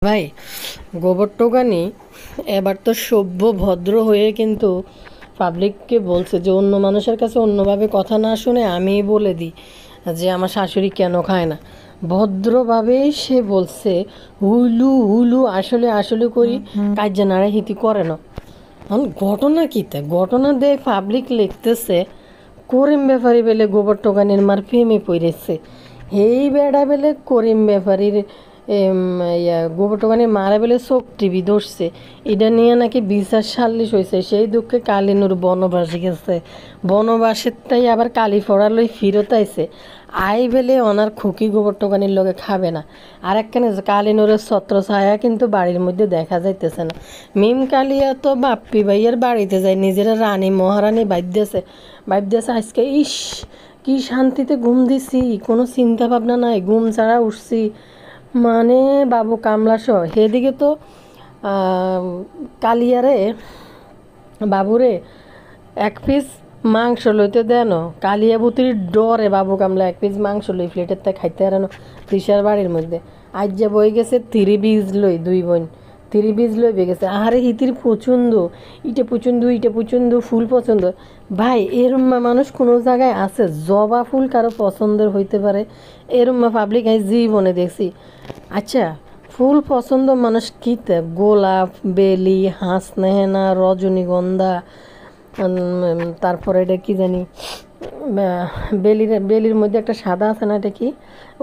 ভাই গোবর টোকানি এবার তো সভ্য ভদ্র হয়ে কিন্তু পাবলিককে বলছে যে অন্য মানুষের কাছে অন্যভাবে কথা না শুনে আমি বলে দিই যে আমার শাশুড়ি কেন খায় না। ভদ্রভাবেই সে বলছে হুলু হুলু আসলে আসলে করি কাজ নাড়া হিতি করে না। এখন ঘটনা কী তা ঘটনা দেয় পাবলিক লিখতেছে করিম ব্যাপারী বেলে গোবর টোকানির মার প্রেমে পড়েছে। এই বেড়া বেলে করিম ব্যাপারীর গোবর টোকানি মারা বেলে চোখ টিভি ধরছে। এটা নিয়ে নাকি বিচার সাল্লিশ হয়েছে। সেই দুঃখে কালিনুর বনবাসী গেছে, বনবাসেরটাই আবার কালি ফড়ালই ফিরত আইছে। আই বেলে ওনার খুকি গোবর টোকানির লগে খাবে না। আর একখানে কালিনুরের ছত্র ছায়া কিন্তু বাড়ির মধ্যে দেখা যাইতেছে না। মিম কালিয়া তো বাপ্পি ভাইয়ের বাড়িতে যায়, নিজেরা রানী মহারানী ভাবতেছে আজকে ইস কি শান্তিতে ঘুম দিছি, কোনো চিন্তা ভাবনা নাই, ঘুম ছাড়া উঠছি। মানে বাবু কামলা সহ সেদিকে তো কালিয়ারে বাবুরে এক পিস মাংস লইতে দেন, কালিয়া বুতির ডরে বাবু কামলা এক পিস মাংস লই প্লেটের তা খাইতে হারানো তৃষার বাড়ির মধ্যে। আজ যে বই গেছে 3 বীজ লই, দুই বোন 3 বীজ লই বেয়ে গেছে। আহারে হিতির পছন্দ, ইটে পছন্দ ফুল পছন্দ। ভাই এরম মানুষ কোনো জায়গায় আছে? জবা ফুল কারো পছন্দের হইতে পারে এরম পাবলিক আমি জীবনে দেখছি? আচ্ছা ফুল পছন্দ মানুষ কীতে গোলাপ, বেলি, হাসনেহেনা, রজনীগন্ধা, তারপরে এটা কি জানি বেলির মধ্যে একটা সাদা আছে না, এটা কি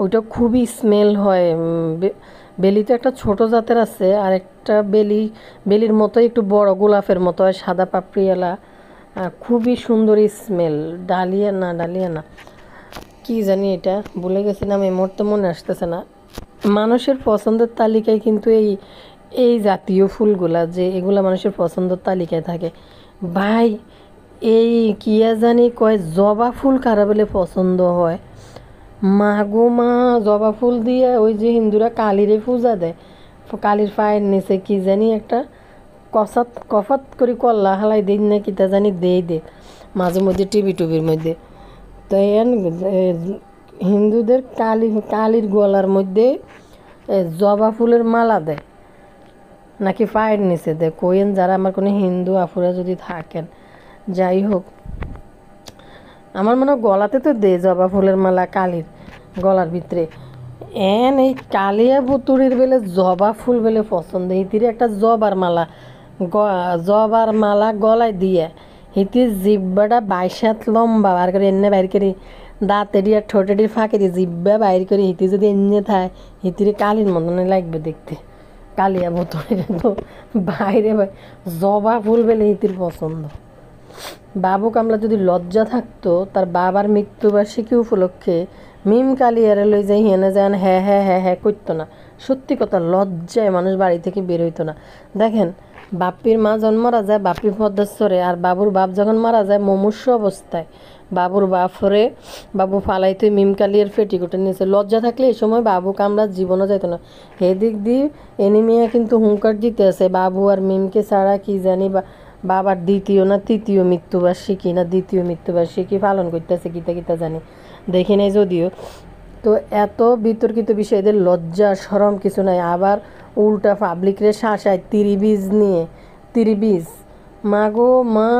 ওইটা খুবই স্মেল হয়। বেলি তো একটা ছোট জাতের আছে, আর একটা বেলির মতোই একটু বড় গোলাপের মতো হয়, সাদা পাপড়িওয়ালা, খুবই সুন্দর স্মেল। ডালিয়া না কি জানি এটা ভুলে গেছি না, এই মুহূর্তে মনে আসতেছে না। মানুষের পছন্দের তালিকায় কিন্তু এই জাতীয় ফুলগুলা যে এগুলা মানুষের পছন্দের তালিকায় থাকে। ভাই এই কিয়া জানি কয় জবা ফুল কারা বলে পছন্দ হয়। মা গো মা, জবা ফুল দিয়ে ওই যে হিন্দুরা কালীরে পূজা দেয়, কালীর পায়ের নিচে কি জানি একটা কফাত করে কল্লা হালাই দিন না কিতা জানি দে মাঝে মধ্যে টিভির মধ্যে। তো হিন্দুদের কালীর গলার মধ্যে জবা ফুলের মালা দেয় নাকি পায়ের নিচে দেয় কোয়েন, যারা আমার কোনো হিন্দু আফুরা যদি থাকেন। যাই হোক, আমার মনে হয় গলাতে তো দে জবা ফুলের মালা কালীর গলার ভিতরে। এই কালিয়া বুতুরির বেলে জবা ফুল বেলে পছন্দ। হিতির একটা জবার মালা গলায় দিয়ে হিতির জিব্বাটা 22 হাত লম্বা বার করে এনে বাইর করি, দাঁতেরই আর ঠোঁটেরই ফাঁকে দিয়ে জিব্বা বাইর করে হিতি যদি এনে থাকে হিতিরে কালির মতনে লাগবে দেখতে। কালিয়া বুতুরির তো বাইরে জবা ফুল বেলে হিতির পছন্দ। বাবু কামলা যদি লজ্জা থাকতো তার বাবার মৃত্যুবার্ষিকী উপলক্ষে মিম কালিয়ারে লই যাই হেনে যান হ্যাঁ হ্যাঁ হ্যাঁ হ্যাঁ করতো না। সত্যি কথা, লজ্জায় মানুষ বাড়ি থেকে বের হইতো না। দেখেন বাপ্পির মা যখন মারা যায় বাপ্পি পদ্মেশ্বরে, আর বাবুর বাপ যখন মারা যায় মুমূর্ষু অবস্থায় বাবুর বাবু ফালাইতে মিম কালিয়ার ফেটিকোটের নিচে। লজ্জা থাকলে এই সময় বাবু কামলার জীবনও যেত না। এদিক দিয়ে এনিমিয়া কিন্তু হুঙ্কার দিতে আছে বাবু আর মিমকে ছাড়া কি জানি বাবার তৃতীয় মৃত্যুবার্ষিকী পালন করতেছে কিতা জানি দেখি নাই যদিও। তো এত বিতর্কিত বিষয়, এদের লজ্জা শরম কিছু নাই, আবার উল্টা পাবলিকরে শাসায় 3 বীজ নিয়ে। 3 বীজ মা গো মা,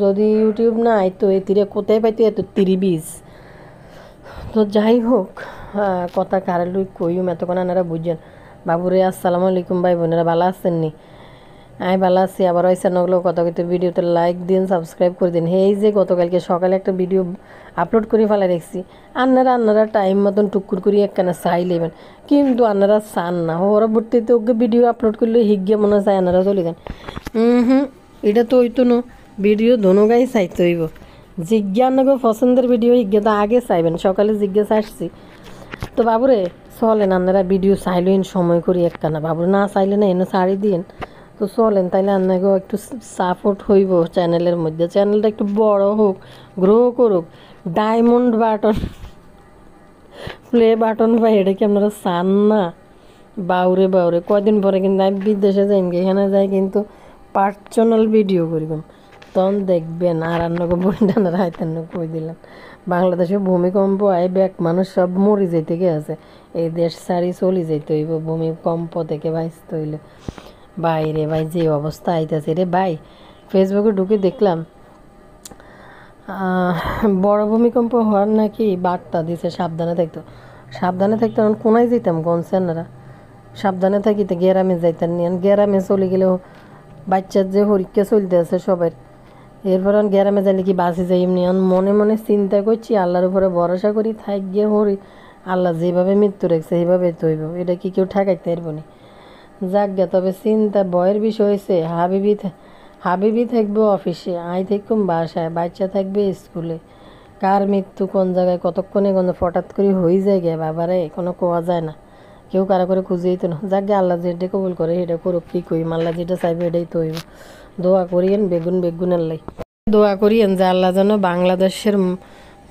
যদি ইউটিউব নাই তো এতিরে কোথায় পাইতে এত 3 বীজ। তো যাই হোক, কথা কারে লই কইম এতক্ষণ আনারা বুঝছেন। বাবুরে আসসালামু আলাইকুম ভাই বোনেরা, ভালো আছেন নি? আমি ভালো আছি। আবার হয়েছে নগলো কথা কইতে ভিডিওতে লাইক দিন, সাবস্ক্রাইব করে দিন। এই যে গতকালকে সকালে একটা ভিডিও আপলোড করে ফেলা দেখছি, আন্নারা টাইম মতন টুকুর করি একখানে চাই লেবেন, কিন্তু আন্নারা চান না। পরবর্তীতে ওকে ভিডিও আপলোড করলে হিগিয়া মনে চায় আন্নারা চলে যান। এটা তো হইতো না, ভিডিও দোনোগাই চাইতে হইব। জিজ্ঞানগো পছন্দের ভিডিও হিগিয়া তো আগে চাইবেন, সকালে জিজ্ঞাসা আসছি। তো বাবুরে চলেন আন্নারা ভিডিও চাইলেন সময় করি একখানা, বাবুরে না চাইলে না এনে ছাড়ি দিন। তো চলেন তাইলে আপনাকেও একটু সাপোর্ট হইব চ্যানেলের মধ্যে, চ্যানেলটা একটু বড় হোক, গ্রো করুক। ডায়মন্ড বাটন প্লে বাটন পাই, এটা কি আপনারা চান না? বাউরে কয়দিন পরে কিন্তু আমি বিদেশে যাই, এখানে যাই কিন্তু পার্সোনাল ভিডিও করবেন। তখন দেখবেন আর আন্নকে বইটানার হাইতান্ন কই দিলেন বাংলাদেশে ভূমিকম্প আইবে এক মানুষ সব মরি যেতে গিয়ে এই দেশ ছাড়ি চলি যেতে হইব ভূমিকম্প থেকে বাঁচতে হইলে। বাইরে ভাই যে অবস্থা আইতেছে রে ভাই, ফেসবুকে ঢুকে দেখলাম বড় ভূমিকম্প হওয়ার নাকি বার্তা দিছে, সাবধানে থাকতো। সাবধানে থাকতো এখন কোনায় যেতাম গনসেনারা, সাবধানে থাকিতে গ্রামে যাইতেন নিয়ে গ্রামে চলে গেলেও বাচ্চার যে পরীক্ষা চলতে আছে সবার, এরপর গ্রামে যাইলে কি বাসে যাই এমনি মনে মনে চিন্তা করছি আল্লাহর উপরে ভরসা করি থাক গিয়ে হরি আল্লাহ যেভাবে মৃত্যু রেখেছে এইভাবে তৈব, এটা কি কেউ ঠেকাইতে পারবো না। যাক গে, তবে চিন্তা ভয়ের বিষয় হয়েছে হাবিবি থাকবে অফিসে, আই থাকুম বাসায়, বাচ্চা থাকবে স্কুলে। কার মৃত্যু কোন জায়গায় কতক্ষণে কোনো ফটাৎ করে হয়ে যায় গে বাবারে, কোনো কোয়া যায় না, কেউ কারা করে খুঁজেই তো না। যাক গে, আল্লাহ যেটা কবুল করে সেটা করুক, কী করি আল্লাহ যেটা চাইবে এটাই তো হইব। দোয়া করিয়েন বেগুনের লাই, দোয়া করিয়েন যে আল্লাহ যেন বাংলাদেশের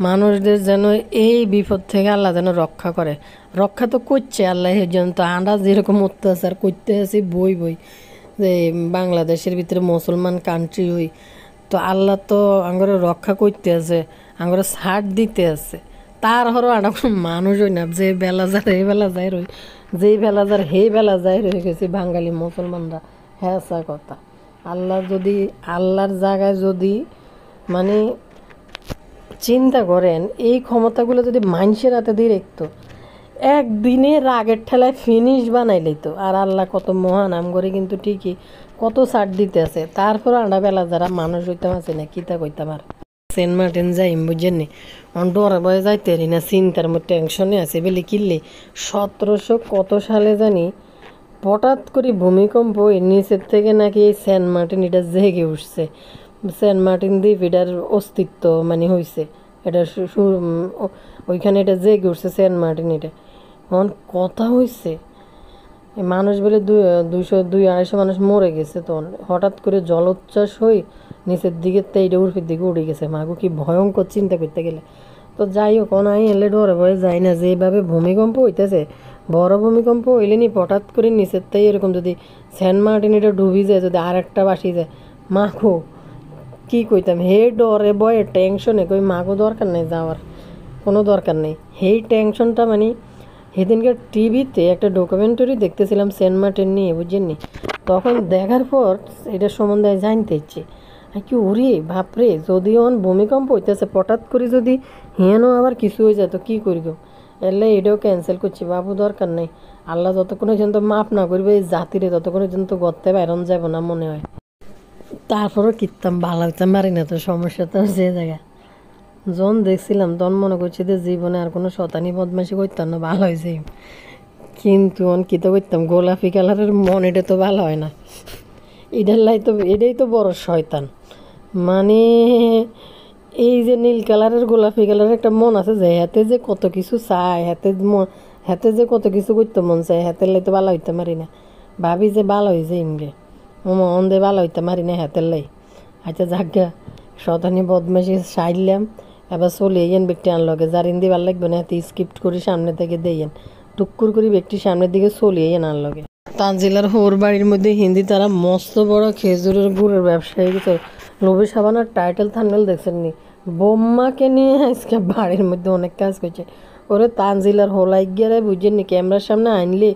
মানুষদের যেন এই বিপদ থেকে আল্লাহ যেন রক্ষা করে। রক্ষা তো করছে আল্লাহ, এই জন্য তো আমরা যেরকম অত্যাচার করতে আছি বই যে বাংলাদেশের ভিতরে মুসলমান কান্ট্রি হই, তো আল্লাহ তো আঙ্গরে রক্ষা করতে আছে, আঙ্গরে ছাড় দিতে আছে। তার হরো আনা কোনো মানুষ হই না, যে বেলা যার এই বেলা যায় রই, যেই বেলা যার সেই বেলা যায় রয়ে গেছি বাঙালি মুসলমানরা। হ্যাঁ সা কথা, আল্লাহর জায়গায় যদি মানে চিন্তা করেন এই ক্ষমতাগুলো যদি মানুষের হাতে দিয়ে রাখতো, একদিনে রাগের ঠেলায় ফিনিশ বানাই লইতো। আর আল্লাহ কত মহান আম করে কিন্তু ঠিকই কত ছাড় দিতে আছে। তারপর আন্ডাবেলা যারা মানুষ হইতাম আছে না কিতা কইতাম আর সেন্ট মার্টিন যাইম বুঝেননি ডরে বয়ে যাইতে পারি না, চিন্তার মধ্যে টেনশনে আছে বলে কিনলে 1700 কত সালে জানি হঠাৎ করে ভূমিকম্প নিচের থেকে নাকি এই সেন্ট মার্টিন এটা জেগে উঠছে। সেন্ট মার্টিন দ্বীপ এটার অস্তিত্ব মানে হয়েছে, এটা ওইখানে এটা জেগে উঠছে সেন্ট মার্টিন। এটা এখন কথা হয়েছে মানুষ বলে 200-250 মানুষ মরে গেছে। তো হঠাৎ করে জলোচ্ছ্বাস হয়ে নিচের দিকে এইটা উর্ফের দিকে উড়ে গেছে। মাগো কি ভয়ঙ্কর চিন্তা করতে গেলে। তো যাই হোক আমি এলে ডরে ভয়ে যাই না, যেভাবে ভূমিকম্প হইতেছে বড় ভূমিকম্প হইলে নি হঠাৎ করে নিচের তাই এরকম যদি সেন্ট মার্টিন এটা ডুবি যায়, যদি আর একটা বাসি যায় মাখো কী কইতাম। হে ডরে বয়ে টেনশনে কই মাগো দরকার নেই যাওয়ার, কোনো দরকার নেই। সেই টেনশনটা মানে সেদিনকার টিভিতে একটা ডকুমেন্টারি দেখতেছিলাম সেন্ট মার্টিন নিয়ে বুঝছেননি, তখন দেখার পর এটা সম্বন্ধে জানতে ইচ্ছে কি ওরে বাপরে, যদি ওন ভূমিকম্প হইতেছে হঠাৎ করে যদি হেনও আবার কিছু হয়ে যায় তো কী করি গো। এলে এটাও ক্যান্সেল করছি, বাবু দরকার নেই। আল্লাহ যতক্ষণ পর্যন্ত মাফ না করবে এই জাতিরে ততক্ষণ পর্যন্ত গর্তে বাইরন যাব না মনে হয়। তারপরও কিনতাম ভালো হইতাম পারি না, তো সমস্যা তো যে জায়গায় যখন দেখছিলাম তখন মনে করছি যে জীবনে আর কোনো শতানি বদমাইশি করতাম না, ভালো হয়েছে। কিন্তু কিতা করতাম গোলাপি কালারের মন, এটা তো ভালো হয় না। এটাই তো বড় শয়তান। মানে এই যে নীল কালারের গোলাপি কালারের একটা মন আছে যে হাতে যে কত কিছু চায়, হাতে যে কত কিছু করতে মন চায়, হাতের লাই তো ভালো হইতে পারি না। ভাবি যে ভালো হয়েছে ইমরে মন দিয়ে ভালো হইতে পারি না হাতের লাই। আচ্ছা জাগা শতানি বদমাইশি সাইলাম, এবার চলে এন ব্যক্তি আনলগে যার ইন্দি ভালো লাগবে না হাতে স্কিপ্ট করি সামনে থেকে দেন টুকুর করি ব্যক্তি সামনের দিকে চলে এন আনলগে। তানজিলার হোর বাড়ির মধ্যে হিন্দি তারা মস্ত বড় খেজুরের গুড়ের ব্যবসায়ী গেছে। লোভী সাবানার টাইটেল থাম্বনেল দেখছেন নি, বোম্মাকে নিয়ে আজকে বাড়ির মধ্যে অনেক কাজ করছে। ওরে তানজিলার হোলা ইগিয়ারে বুঝছেননি ক্যামেরার সামনে আনলে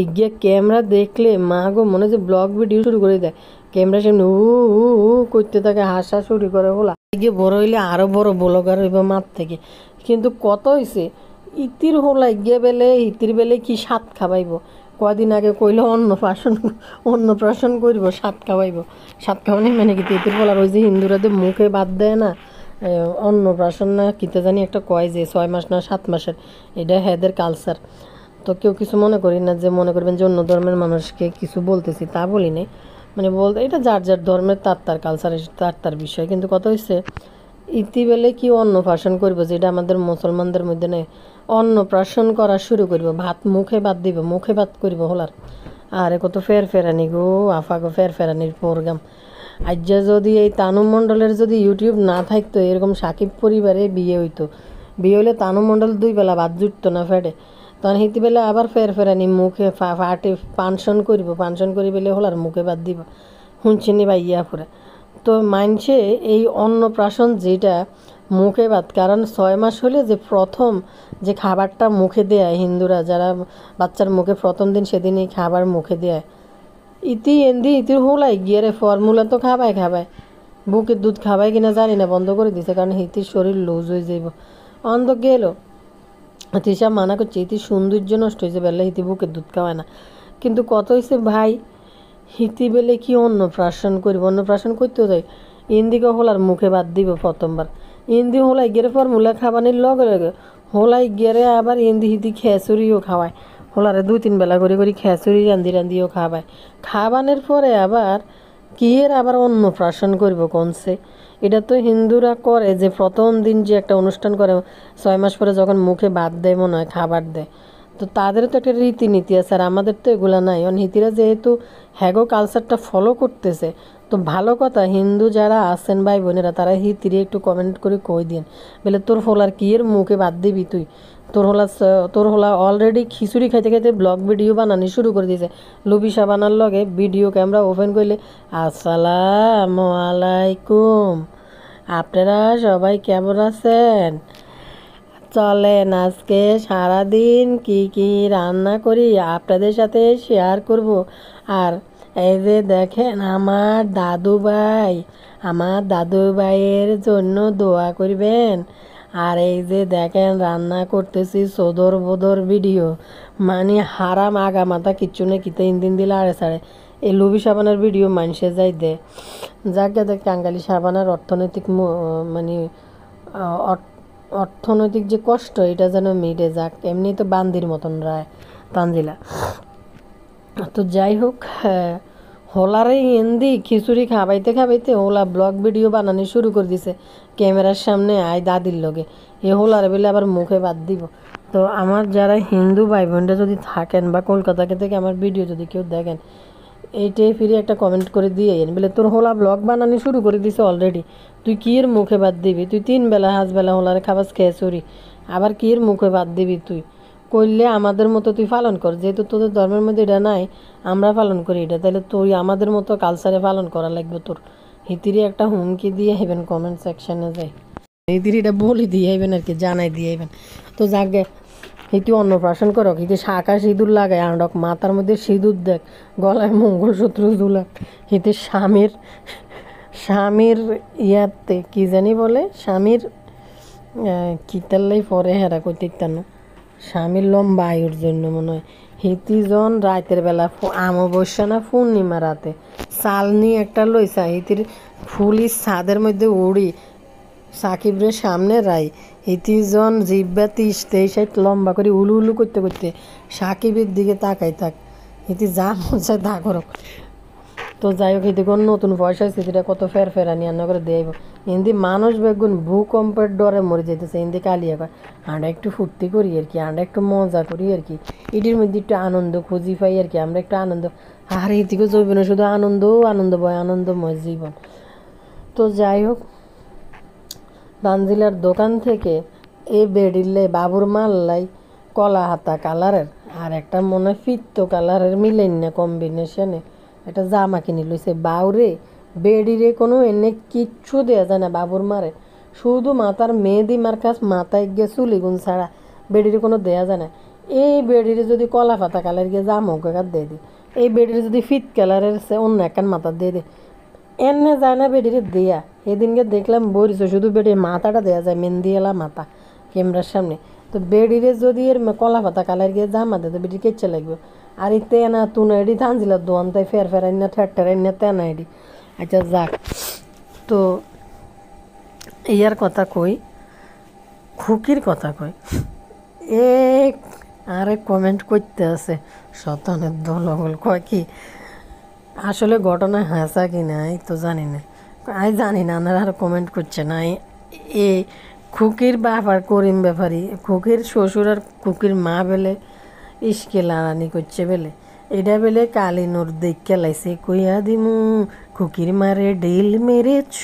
ইগিয়া ক্যামেরা দেখলে মা গো মনে যে ব্লগ ভিডিও শুরু করে দেয়, ক্যামেরার সামনে উ করতে থাকে হাসা শুরু করে হোলা গিয়ে বড় হইলে আরও বড় ব্লগার হইব মাঠ থেকে। কিন্তু কত হয়েছে ইতির হোলা ইগিয়া ইতির বেলে কি স্বাদ খাবাইব। কদিন আগে কইলে অন্নপ্রাশন করব স্বাদ খাওয়াইব। স্বাদ খাওয়ানি মানে কি ইতির বলার ওই যে হিন্দুরাদের মুখে বাদ দেয় না অন্নপ্রাশন না কিতে জানি একটা কয় যে 6 মাস না 7 মাসের, এটা হেদের কালচার। তো কেউ কিছু মনে করি না যে মনে করবেন যে অন্য ধর্মের মানুষকে কিছু বলতেছি তা বলি না, মানে বলতে এটা যার যার ধর্মের তার কালচার তার বিষয়। কিন্তু কথা হচ্ছে ইতিবেলে কি অন্নপ্রাশন করবো যেটা আমাদের মুসলমানদের মধ্যে নেই, অন্নপ্রাশন করা শুরু করবো, ভাত মুখে ভাত দিব, মুখে ভাত করবো হলার। আরে কত ফেরানি গো আফা গো ফেরানির প্রোগ্রাম। আজ যদি এই তানু মণ্ডলের যদি ইউটিউব না থাকতো এরকম সাকিব পরিবারে বিয়ে হইতো, বিয়ে হলে তানু মণ্ডল 2 বেলা ভাত জুটতো না ফেটে, তখন হিতি বেলা আবার ফেরানি মুখে ফাটে পানশন করবো, পানশন করি বেলে হলার মুখে ভাত দিব শুনছিনি বা ইয়া ফুরে। তো মানছে এই অন্নপ্রাশন যেটা মুখে ভাত, কারণ 6 মাস হলে যে প্রথম যে খাবারটা মুখে দেয় হিন্দুরা, যারা বাচ্চার মুখে প্রথম দিন সেদিনই খাবার মুখে দেয়। ইতি এন্দি ইতির হোলাই গিয়ে রে ফর্মুলা তো খাবাই বুকের দুধ খাবাই কিনা জানি না, বন্ধ করে দিছে, কারণ হিতির শরীর লুজ হয়ে যাইব। অন্ধ গেল তিসা মানা করছে, ইতি সৌন্দর্য নষ্ট হয়েছে বেলা, হিতি বুকের দুধ খাওয়ায় না। কিন্তু কত হয়েছে ভাই, হিতি বেলে কি অন্নপ্রাশন করব, অন্নপ্রাশন করতেও যাই ইন্দিকে হোলার মুখে বাদ দিব প্রথমবার। ইন্দি হোলাই গেরে ফর্মুলা খাবানির লগে লগে হোলাই গেরে আবার ইন্দি হিতি খেচুরিও খাওয়ায়, হোলারে 2-3 বেলা করে খেচুরি রান্দিও খাওয়ায়। খাবানের পরে আবার কি এর আবার অন্নপ্রাশন করব কোনসে? এটা তো হিন্দুরা করে যে প্রথম দিন যে একটা অনুষ্ঠান করে 6 মাস পরে যখন মুখে ভাত দেয়, মনে হয় খাবার দেয়, তো তাদের তো একটা রীতিনীতি আছে, আর আমাদের তো এগুলা নাই। হিতিরা যেহেতু হ্যাগো কালচারটা ফলো করতেছে, তো ভালো কথা, হিন্দু যারা আছেন ভাই বোনেরা তারা হিতিরে একটু কমেন্ট করে কই দিন, বলে তোর ফলার কি এর মুখে বাদ দিবি তুই? তোর হলা অলরেডি খিচুড়ি খাইতে খাইতে ব্লগ ভিডিও বানানি শুরু করে দিয়েছে, লুবি সাবানার লগে ভিডিও ক্যামেরা ওপেন করলে আসসালামু আলাইকুম, আপনারা সবাই কেমন আছেন? চলেন আজকে সারাদিন কি কি রান্না করি আপনাদের সাথে শেয়ার করব। আর এই যে দেখেন আমার দাদু ভাইয়ের জন্য দোয়া করবেন। আর এই যে দেখেন রান্না করতেছি সদর বদর ভিডিও, মানে হারাম আগা মাথা কিচ্ছু নেই, কিতে ইন্দিন দিলে আড়ে সাড়ে এই লুবি সাবানার ভিডিও মানুষে যাই দে যাকে দেখ কাঙ্গালি সাবানার অর্থনৈতিক মানে অর্থনৈতিক যে কষ্ট এটা যেন মিটে যাক, এমনি তো বান্দির মতন রায় তানজিলা। তো যাই হোক, হোলারে হিন্দি খিচুড়ি খাবাইতে হোলা ব্লগ ভিডিও বানানো শুরু করে দিছে ক্যামেরার সামনে আয় দাদির লগে, এ হোলারে বলে আবার মুখে বাদ দিব। তো আমার যারা হিন্দু ভাই বোনরা যদি থাকেন বা কলকাতা থেকে আমার ভিডিও যদি কেউ দেখেন, এইটাই ফিরে একটা কমেন্ট করে দিয়ে বলে তোর হোলা ব্লগ বানানো শুরু করে দিছে অলরেডি, তুই কি এর মুখে বাদ দিবি? তুই 3 বেলা হাঁসবেলা হোলারে খাবার খেয়ে আবার কি এর মুখে বাদ দিবি? তুই করলে আমাদের মতো তুই পালন কর, যেহেতু তোদের ধর্মের মধ্যে এটা নাই, আমরা পালন করি এটা, তাহলে তুই আমাদের মতো কালচারে পালন করা লাগবে তোর। হিতিরি একটা হুমকি দিয়ে হেবেন কমেন্ট সেকশনে যাই, হিতিরি এটা বলে দিয়ে হেবেন আর কি, জানাই দিয়ে হেবেন। তো যাকে হিতি অন্নপ্রাশন করক, হিতি শাঁখা সিঁদুর লাগায় আনডক, মাথার মধ্যে সিঁদুর দেখ, গলায় মঙ্গলসূত্র দুলাক, হিতি স্বামীর ইয়াতে কি জানি বলে, স্বামীর কিতাল্লাই পরে হেরা করতে না, স্বামীর লম্বা আয়ুর জন্য মনে হয়। হিতিজন রাতের বেলা অমাবস্যা না পূর্ণিমা রাতে চালনি একটা লইসা হিতির ফুলি ছাদের মধ্যে উড়ি সাকিবরের সামনে রাই, হিতিজন জিব্বা 30-33 লম্বা করে উলু উলু করতে করতে সাকিবের দিকে তাকাই থাক, হিতি যা মন চায় তা করক। তো যাই হোক, হিতি কোন নতুন পয়সা সেটা কত ফেরানি রান্না করে দেব। হিন্দি মানুষ বেগুন ভূকম্পের ডরে মরে যেতেছে, হিন্দি কালিয়া কয় আমরা একটু ফুর্তি করি আর কি, আমরা একটু মজা করি আর কি, এটির মধ্যে একটু আনন্দ খুঁজি পাই আর কি, আমরা একটু আনন্দ। আর হিতিকে জৈবনে শুধু আনন্দময় আনন্দময় জীবন। তো যাই হোক, তানজিলার দোকান থেকে এ বেডিলে বাবুর মাল্লাই কলা হাতা কালারের আর একটা মনে হয় ফিত্ত কালারের মিলেন না কম্বিনেশনে একটা জামা কিনে লইছে। বাউরে বেডিরে কোনো এনে কিচ্ছু দেওয়া যায় না বাবুর মারে, শুধু মাথার মেহেদি মার্কাস মাথায় গিয়ে চুলি গুণ ছাড়া বেডিরে কোনো দেওয়া যায় না। এই বেডিরে যদি কলা পাতা কালার গিয়ে জামা কাকার দিয়ে দিই, এই বেডিরে যদি ফিট কালারের অন্য একখান মাথা দিয়ে দে, এনে যায় না বেডিরে দেয়া। এদিনকে দেখলাম বরিস শুধু বেডির মাথাটা দেওয়া যায়, মেহেন্দিওয়ালা মাথা ক্যামেরার সামনে। তো বেডিরে যদি এর কলা পাতা কালার গিয়ে জামা দেয় তো বেডির কেচ্ছে লাগবে। আর এই তেনা তুনা এডি থানছিলাম দোয়ান তাই ফেরাই না ঠের না তেনা এডি। আচ্ছা যাক, তো ইয়ার কথা কই, খুকির কথা কই, আরে কমেন্ট করতে আছে শতানের দলবল, কয় কি আসলে ঘটনা হাসা কি না এই তো জানি না, আমি জানি না, আপনারা আর কমেন্ট করছে না। এ খুকির বাপ আর করিম ব্যাপারী, খুকির শ্বশুর আর খুকির মা বেলে ইস্কে লাড়ানি করছে বেলে, এটা বেলে কালী নূর দেখে লাইছে, কইয়া দিমু খুকির মারে ঢিল মেরেছ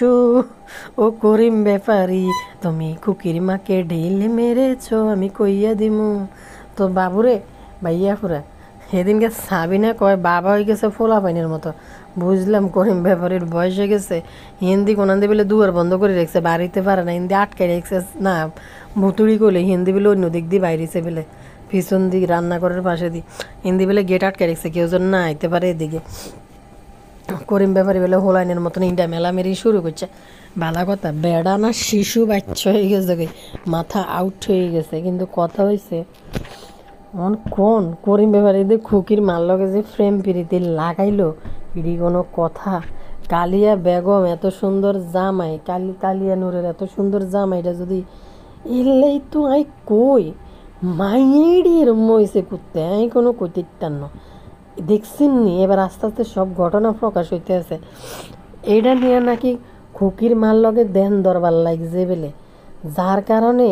ও করিম ব্যাপারী, তুমি খুকির মাকে ঢিল মেরেছ আমি কইয়া দিমু। তো বাবুরে ভাইয়া ফুরা সেদিনকে সাবিনা কয় বাবা হয়ে গেছে ফোলা পাইনের মতো। বুঝলাম করিম ব্যাপারীর বয়স হয়ে গেছে, হিন্দি কোনান্দি বলে দুয়ার বন্ধ করে রেখেছে, বাড়িতে পারে না, হিন্দি আটকে রেখেছে না, ভুতুড়ি করলে হিন্দি বলে অন্য দিক দিয়ে বাইরেছে বলে, পিছন দিক রান্নাঘরের পাশে দিয়ে হিন্দি বলে গেট আটকে রেখেছে, কেউ যেন না আইতে পারে এদিকে। করিম ব্যাপারী বলে হোলাইনের মতন ইন্ডা মেলামেরি শুরু করছে। ভালো কথা, বেড়া না শিশু বাচ্চা হয়ে গেছে, মাথা আউট হয়ে গেছে। কিন্তু কথা হয়েছে কোন করিম ব্যাপারীদের খুকির মার লগে যে ফ্রেম পিরিতি লাগাইলো, এটি কোনো কথা? কালিয়া বেগম এত সুন্দর জামাই, কালিয়া নূরের এত সুন্দর জামাইটা যদি এলেই তো আই কই মাইয়েরই এরম হয়েছে করতে, আমি কোনো কইতাম না। দেখছেন নি এবার আস্তে আস্তে সব ঘটনা প্রকাশ হইতে আছে। এইটা নিয়ে নাকি খুকির মার লগে দেন দরবার লাগছে বলে, যার কারণে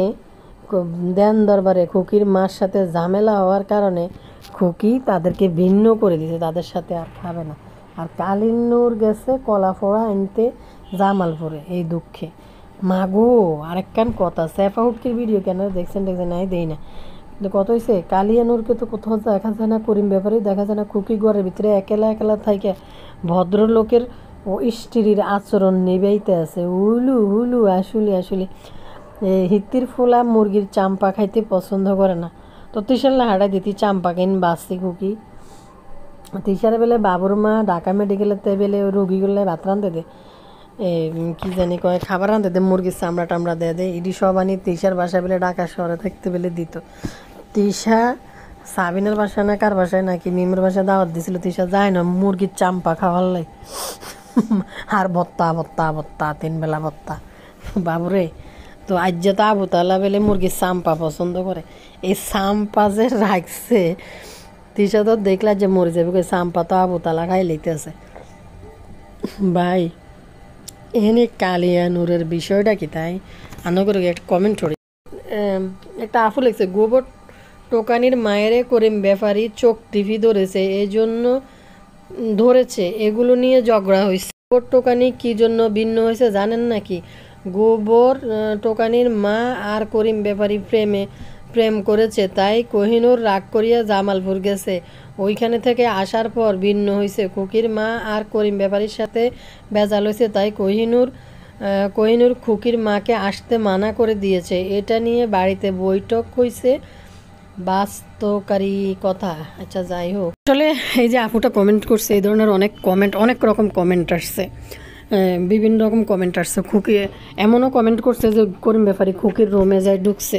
দেন দরবারে খুকির মার সাথে ঝামেলা হওয়ার কারণে খুকি তাদেরকে ভিন্ন করে দিয়েছে, তাদের সাথে আর খাবে না। আর কালিন্নুর গেছে কলাফোড়া আনতে জামালপুরে এই দুঃখে। মাগো আরেকখান কথা, সেফা হুটকির ভিডিও কেন দেখছেন নাই দেই না, কিন্তু কত হয়েছে কালিয়ানুরকে তো কোথাও দেখা যায় না, করিম ব্যাপারে দেখা যায় না, খুকি ঘরের ভিতরে একলা একলা থাকে ভদ্রলোকের ও স্ত্রীর আচরণ নিবেইতে আছে। হুলু হুলু আসলে আসলে হিত্তির ফোলা মুরগির চাম্পা খাইতে পছন্দ করে না, তো তিসার হাঁটা দিতি চাম্পা কিন বাসি খুকি। তিসারে বেলে বাবুর মা ঢাকা মেডিকেলেতে বেলে রোগীগুলো ভাত রাঁধতে দে, কি জানি কয় খাবার রাঁধতে দে, মুরগির চামড়া টামড়া দেয় দে, ইডি সব আনি তিসার বাসা বেলে ঢাকা শহরে থাকতে বেলে দিত। তিসা সাবিনের বাসায় না কার বাসায় নাকি মিমের বাসায় দাওয়াত দিছিল, তিসা যায় না মুরগির চাম্পা খাওয়ার লাই, আর ভত্তা ভত্তা ভত্তা 3 বেলা ভত্তা। বাবুরে, তো আজ যে তো আবু তালা বেলে মুরগির চাম্পা পছন্দ করে, এই চাম্পা যে রাখছে তিসা তো দেখলা যে মরে যাবে, চাম্পা তো আবু তালা খাই লইতেছে। ভাই এনে কালিয়া নূরের বিষয়টা কি তাই আনো করে একটা কমেন্ট করি। একটা আফু লিখছে, গোবর টোকানির মায়েরে করিম ব্যাপারী চোখ টিভি ধরেছে, এই জন্য ধরেছে, এগুলো নিয়ে ঝগড়া হয়েছে। গোবর টোকানি কি জন্য ভিন্ন হয়েছে জানেন নাকি? গোবর টোকানির মা আর করিম ব্যাপারী প্রেম করেছে, তাই কোহিনুর রাগ করিয়া জামালপুর গেছে, ওইখানে থেকে আসার পর ভিন্ন হয়েছে। খুকির মা আর করিম ব্যাপারীর সাথে ভেজাল হয়েছে, তাই কোহিনুর খুকির মাকে আসতে মানা করে দিয়েছে। এটা নিয়ে বাড়িতে বৈঠক হয়েছে, বাস্তবকারী কথা। আচ্ছা যাই হোক, আসলে এই যে আপুটা কমেন্ট করছে, এই ধরনের অনেক রকম কমেন্ট আসছে, বিভিন্ন রকম কমেন্ট আসছে। খুকি এমনও কমেন্ট করছে যে করিম ব্যাপারী খুকির রুমে যায় ঢুকছে।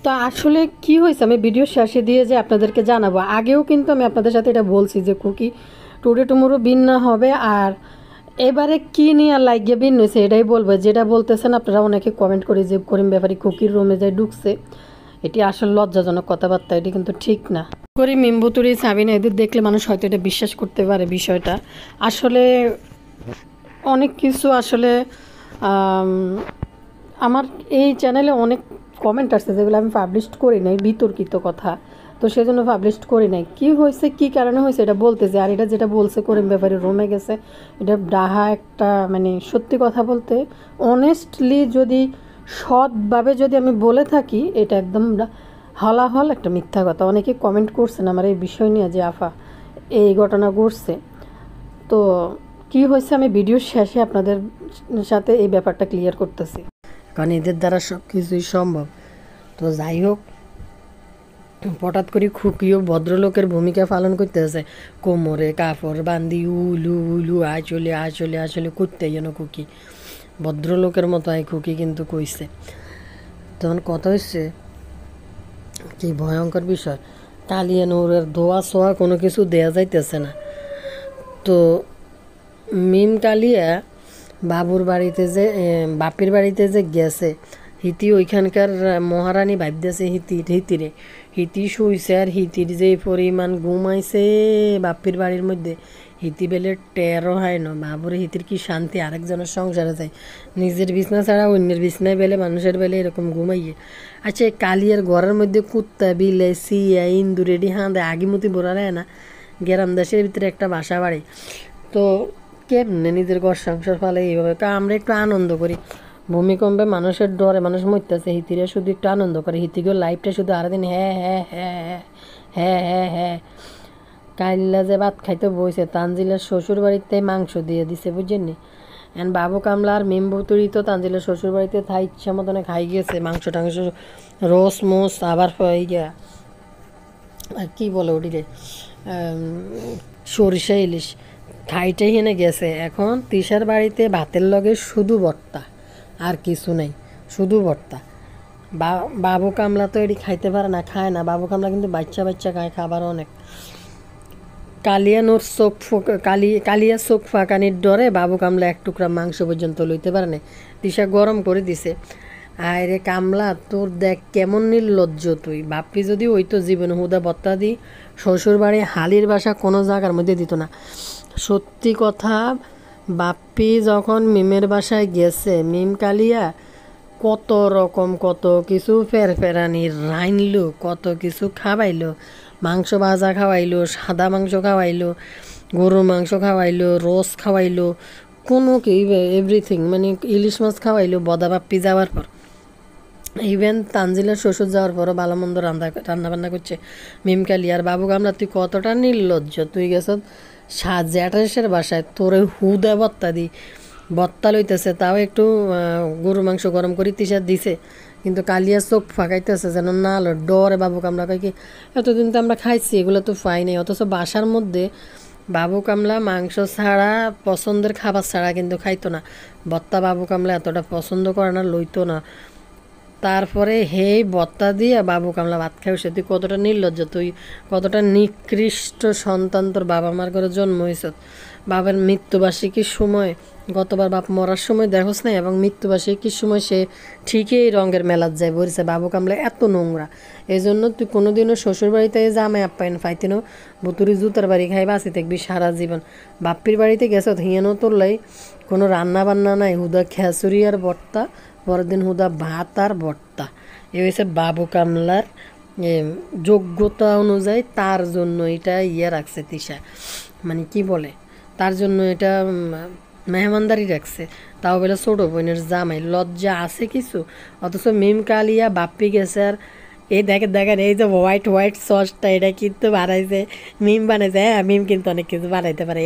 তো আসলে কি হয়েছে আমি ভিডিও শেষে দিয়ে যে আপনাদেরকে জানাবো। আগেও কিন্তু আমি আপনাদের সাথে এটা বলছি যে খুকি টুডে টুমোরো ভিন্ন হবে, আর এবারে কি নিয়ে লাগিয়ে ভিন্ন হয়েছে এটাই বলবো। যেটা বলতেছেন আপনারা অনেকে কমেন্ট করে যে করিম ব্যাপারী খুকির রুমে যায় ঢুকছে, এটি আসলে লজ্জাজনক কথাবার্তা, এটি কিন্তু ঠিক না। করিম মিম্বুতুরি সাবিনা এদের দেখলে মানুষ হয়তো এটা বিশ্বাস করতে পারে বিষয়টা। আসলে অনেক কিছু আসলে আমার এই চ্যানেলে অনেক কমেন্ট আসছে যেগুলো আমি পাবলিশ করি নাই, বিতর্কিত কথা, তো সেজন্য পাবলিশ করি নাই। কী হয়েছে কী কারণে হয়েছে এটা বলতেছে। আর এটা যেটা বলছে করিম ব্যাপারী রুমে গেছে, এটা ডাহা একটা মানে সত্যি কথা বলতে অনেস্টলি যদি সৎভাবে যদি আমি বলে থাকি, এটা একদম হলাহল একটা মিথ্যা কথা। অনেকে কমেন্ট করছেন আমার এই বিষয় নিয়ে যে আফা এই ঘটনা ঘটছে। তো কি হয়েছে আমি ভিডিওর শেষে আপনাদের সাথে এই ব্যাপারটা ক্লিয়ার করতেছি, কারণ এদের দ্বারা সব কিছুই সম্ভব। তো যাই হোক, হঠাৎ করে খুকিও ভদ্রলোকের ভূমিকা পালন করতেছে, কোমরে কাপড় বান্ধি উলু উলু আচলে করতে যেন খুকি ভদ্রলোকের মতো হয় খুকি, কিন্তু কইছে। তখন কথা হচ্ছে কি ভয়ঙ্কর বিষয়, কালিয়া নূরের ধোয়া সোয়া কোনো কিছু দেয়া যাইতেছে না। তো মিম কালিয়া বাবুর বাড়িতে যে বাপির বাড়িতে যে গেছে, হিতি ওইখানকার মহারানী ভাবতেছে হিতি শুইছে, আর হিতির যে পরিমাণ ঘুমাইছে বাপির বাড়ির মধ্যে, হিতি বেলে টেরও হয় না। বাবুরে হিতির কি শান্তি, আরেকজনের সংসারে যায়, নিজের বিছনা ছাড়া অন্যের বিছনায় বেলে মানুষের বেলে এরকম ঘুমাইয়ে। আচ্ছা কালিয়ার ঘরের মধ্যে কুত্তা বিলে সিয়া ইন্দুরেডি হাঁদে আগিমতি বোড়ারে না, গ্রাম দেশের ভিতরে একটা বাসা বাড়ি, তো কেমনে নিজের ঘর সংসার ফলে এইভাবে। আমরা একটু আনন্দ করি, ভূমিকম্পে মানুষের ডরে মানুষ মরতেছে, হিতিরা শুধু একটু আনন্দ করে, হিতিকেও লাইফটা শুধু আরো দিন হ্যাঁ হ্যাঁ হ্যাঁ হ্যাঁ হ্যাঁ হ্যাঁ কাইল্লা যে ভাত খাইতে বইছে তানজিলার শ্বশুর বাড়িতে মাংস দিয়ে দিছে বুঝছেন। এন্ড বাবু কামলা আর মেম ভুতুরি তো তানজিলার শ্বশুর বাড়িতে থাই ইচ্ছা মতন খাই গেছে মাংস টাংস, রোস মোস, আবার ইয়া কি বলে ওটিরে সরিষা ইলিশ খাইটাই হেনে গেছে। এখন তিশার বাড়িতে ভাতের লগে শুধু ভর্তা, আর কিছু নেই, শুধু ভর্তা। বাবু কামলা তো এটি খাইতে পারে না, খায় না। বাবু কামলা কিন্তু বাচ্চা বাচ্চা খায়, খাবার অনেক। কালিয়ানোর চোখ কালিয়া চোখ ফাঁকানির ডরে বাবু কামলা এক টুকরা মাংস পর্যন্ত লইতে পারে না। তিশা গরম করে দিছে। আরে কামলা তোর দেখ কেমন নির্লজ্জ তুই। বাপ্পি যদি ওই তো জীবনে হুদা বত্তা দি শ্বশুর বাড়ি হালির বাসা কোনো জায়গার মধ্যে দিত না। সত্যি কথা, বাপ্পি যখন মিমের বাসায় গেছে, মিম কালিয়া কত রকম কত কিছু ফেরফেরানি রাইনলো, কত কিছু খাওয়াইলো। মাংস ভাজা খাওয়াইলো, সাদা মাংস খাওয়াইলো, গরুর মাংস খাওয়াইলো, রোস খাওয়াইলো, কোনো কি এভরিথিং, মানে ইলিশ মাছ খাওয়াইলো বদা বাপ্পি যাওয়ার পর। ইভেন তানজিলার শ্বশুর যাওয়ার পরও ভালো মন্দ রান্না বান্না করছে মিম কালি। আর বাবু কামলা তুই কতটা নির্লজ্জ, তুই গেছ জ্যাঠাশের বাসায়, তোরে হুদা বত্তা দি বত্তা লইতেছে, তাও একটু গরু মাংস গরম করে তিসার দিছে, কিন্তু কালিয়া চোখ ফাঁকাইতেছে যেন না আলো ডরে। বাবু কামলা কয় কি এতদিন তো আমরা খাইছি, এগুলো তো ফাই নাই। অথচ বাসার মধ্যে বাবু কামলা মাংস ছাড়া, পছন্দের খাবার ছাড়া কিন্তু খাইতো না। বত্তা বাবু কামলা এতটা পছন্দ করে না, লইতো না। তারপরে হেই বত্তা দিয়ে বাবু কামলা ভাত খাইছে। তুই কতটা নির্লজ্জ, তুই কতটা নিকৃষ্ট সন্তান, তোর বাবা মার ঘরে জন্ম হয়েছ। বাবার মৃত্যুবার্ষিকীর সময়, গতবার বাপ মরার সময় দেখোস না, এবং মৃত্যুবার্ষিকীর সময় সে ঠিকই রঙের মেলার যায় বলছে। বাবু কামলা এত নোংরা, এই জন্য তুই কোনোদিনও শ্বশুর বাড়িতে জামাই আপ্যায়ন পাইতেনও বুতুরি জুতার বাড়ি খাই বাঁচি থাকবি সারা জীবন। বাপ্পির বাড়িতে গেছ হিয়ানো তোরলাই কোনো রান্না বান্না নাই, হুদা খেসুরি আর ভর্তা, পরের দিন হুদা ভাত আর ভর্তা। এ হয়েছে বাবু কামলার যোগ্যতা অনুযায়ী তার জন্য এটা রাখছে তিশা, মানে কি বলে, তার জন্য এটা মেহমানদারি রাখছে। তাও বলে ছোটো বোনের জামাই, লজ্জা আছে কিছু? অথচ মিম কালিয়া বাপ্পি গেছে আর এই দেখেন এই যে হোয়াইট হোয়াইট সসটা, এটা কিন্তু বানাইছে মিম, বানাইছে। হ্যাঁ, মিম কিন্তু অনেক কিছু বানাইতে পারে।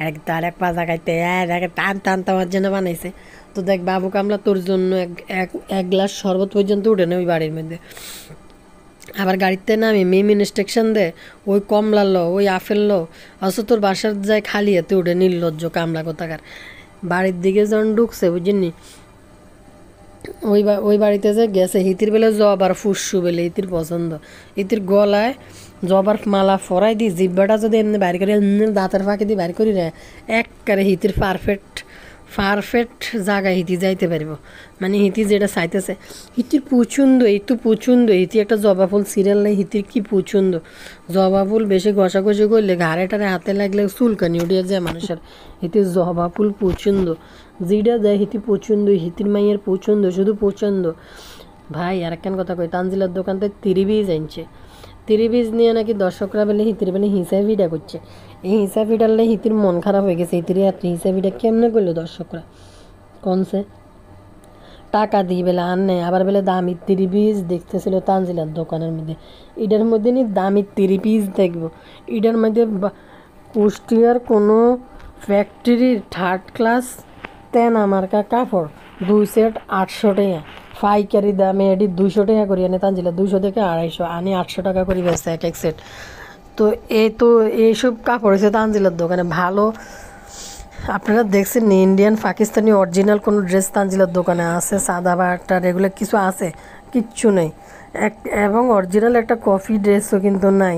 এক তার এক পাজা খাইতে, দেখে টান টান তোমার জন্য বানাইছে। তো দেখ বাবু কামলা তোর জন্য এক গ্লাস শরবত পর্যন্ত উঠে না ওই বাড়ির মধ্যে। আবার গাড়িতে নামি মিম ইনস্ট্রাকশন দে ওই কমলা লো, ওই আপেল লো, অথচ তোর বাসার যায় খালি হাতে উঠে নির্লজ্জ কামলা কোথাকার। বাড়ির দিকে যখন ঢুকছে বুঝিনি, ওই বাড়িতে যে গেছে, হিতির বেলা জব আর ফুসু বেলে হিতির পছন্দ। হিতির গলায় জবার মালা ফরাই দিই, জিব্বাটা যদি এমনি বাইর করে দাঁতের ফাঁকে দিয়ে বাইর করি রে, একবারে হিতির পারফেক্ট জায়গায় হিতি যাইতে পারব। মানে হিতি যেটা চাইতেছে হিতির পছন্দ, এই তো পছন্দ। হিতি একটা জবা ফুল সিরিয়াল নেই, হিতির কি পছন্দ। জবা ফুল বেশি ঘষাঘষি করলে ঘাড়ে টারে হাতে লাগলে চুলকানি উঠিয়ে যায় মানুষের। হিতির জবা ফুল পছন্দ, যেটা দেয় হিতি পছন্দ, হিতির মাইয়ের পছন্দ, শুধু পছন্দ। ভাই আর একখান কথা কই, তানজিলার দোকানতে 30 বীজ আনছে। 30 বীজ নিয়ে নাকি দর্শকরা বেলে হিতির বেলে হিসাব ভিডা করছে। এই হিসাব ভিডালে হিতির মন খারাপ হয়ে গেছে। হিতির এত হিসাব ভিডা কেমনে করলো দর্শকরা কনসে টাকা দিয়ে বেলা আর নেই। আবার বেলে দামি 30 পিস দেখতেছিল তানজিলার দোকানের মধ্যে। এটার মধ্যে নি দামি 30 পিস দেখবো, এটার মধ্যে কুষ্টিয়ার কোনো ফ্যাক্টরির 3rd ক্লাস তেন আমারকা কাপড় 2 সেট 800 টাকা, পাইকারি দামে এটি 200 টাকা করি আনে তানজিলা, 200 থেকে 250 আনি 800 টাকা করি বেচে এক সেট। তো এইসব কাপড় হয়েছে তানজিলার দোকানে ভালো। আপনারা দেখছেন ইন্ডিয়ান পাকিস্তানি অরিজিনাল কোনো ড্রেস তানজিলার দোকানে আছে? সাদা বাটার এগুলো কিছু আছে? কিচ্ছু নেই। এবং অরিজিনাল একটা কফি ড্রেসও কিন্তু নাই।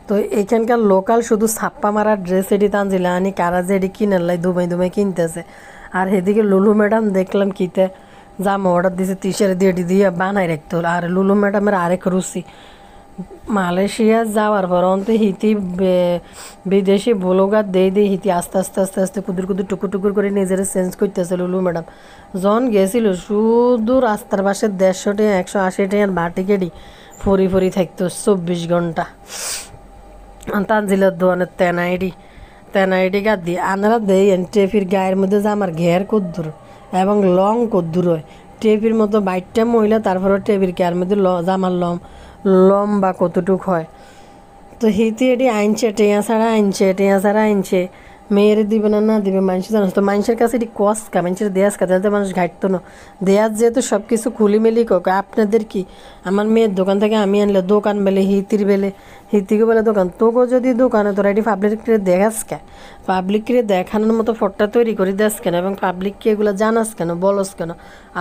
তো এখানকার লোকাল শুধু ছাপ্পা মারা ড্রেস এটি তানজিলা আনি, কারা যে এটি কিনার লাই দুবাই কিনতেছে। আর এদিকে লুলু ম্যাডাম দেখলাম কিতে জামা অর্ডার দিয়েছে, তিশারে দিয়ে দিয়ে বানাই রাখতে হলো। আর লুলু ম্যাডামের আরেক রুচি, মালয়েশিয়া যাওয়ার পর অন্তে হিতি বিদেশি ব্লগার দিয়ে হিতি আস্তে আস্তে কুদুর টুকুর করে নিজের চেঞ্জ করতেছে লুলু ম্যাডাম। জন গেছিল শুধু রাস্তার পাশে 150 টাকা 180 টাকার বাটি কেডি ফরি থাকতো 24 ঘন্টা। তানজিলার দোয়ানের তেনাইডি গা দিয়ে আনারা দেই টেপির গায়ের মধ্যে জামার ঘের কদ্দুর এবং লং কদ্দুর হয়। টেপির মতো 22টা মহিলা, তারপরে টেপির গায়ের মধ্যে জামার লম্বা কতটুক হয়। তো হিতি এটি আইনছে টেয়া ছাড়া আইনছে মেয়ের দিবে না না দিবে মানুষ জানো তো মানুষের কাছে এটি কসকা মানুষের দেয়াস কা তাতে মানুষ ঘাটতো না দেয়াস যেহেতু সব কিছু খুলিমেলি কক আপনাদের কি আমার মেয়ের দোকান থেকে আমি আনলে দোকান বেলে হিতির বেলে হিতিকে বেলে দোকান তোকেও যদি দোকানে তোরা এটি পাবলিককে দেখাস কে পাবলিককে দেখানোর মতো ফটোটা তৈরি করে দেস কেন এবং পাবলিককে এগুলো জানাস কেন বলস কেন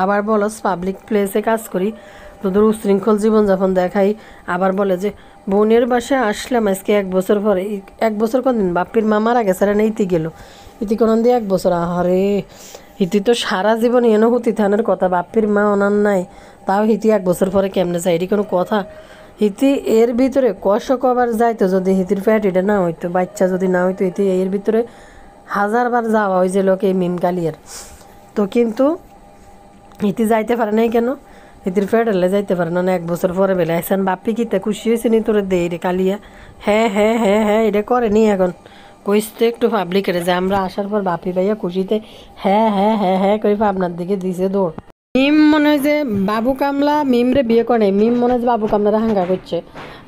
আবার বলস পাবলিক প্লেসে কাজ করি তোদের উশৃঙ্খল জীবনযাপন দেখাই আবার বলে যে বোনের বাসায় আসলাম আজকে 1 বছর পরে 1 বছর কোনদিন বাপির মামার আগে সারা নেইতে গেল ইতি কোন দিয়ে 1 বছর আহারে ইতি তো সারা জীবন এনো হতি থানের কথা বাপির মা ওনার নাই তাও হিতি 1 বছর পরে কেমনে যায় এটি কোনো কথা হিতি এর ভিতরে কষক আবার যাইতো যদি হিতির ফ্যাট এটা না হইতো বাচ্চা যদি না হইতো হিতি এর ভিতরে 1000বার যাওয়া ওই যে লোকে মিম কালিয়ার তো কিন্তু হিতি যাইতে পারে নাই কেন হিতির ফেডারলে যাইতে পারে না 1 বছর পরে বেলে আইসান বাপ্পি কিতে খুশি হয়েছে নি তোরে দে রে কালিয়া হ্যাঁ এটা করেনি এখন কইস তো একটু পাবলিকের যে আমরা আসার পর বাপি ভাইয়া খুশিতে হ্যাঁ করে আপনার দিকে দিছে দৌড় মিম মনে হয় যে বাবু কামলা মিমরে বিয়ে করে মিম মনে হয় যে বাবু কামলারা হাঙ্গা করছে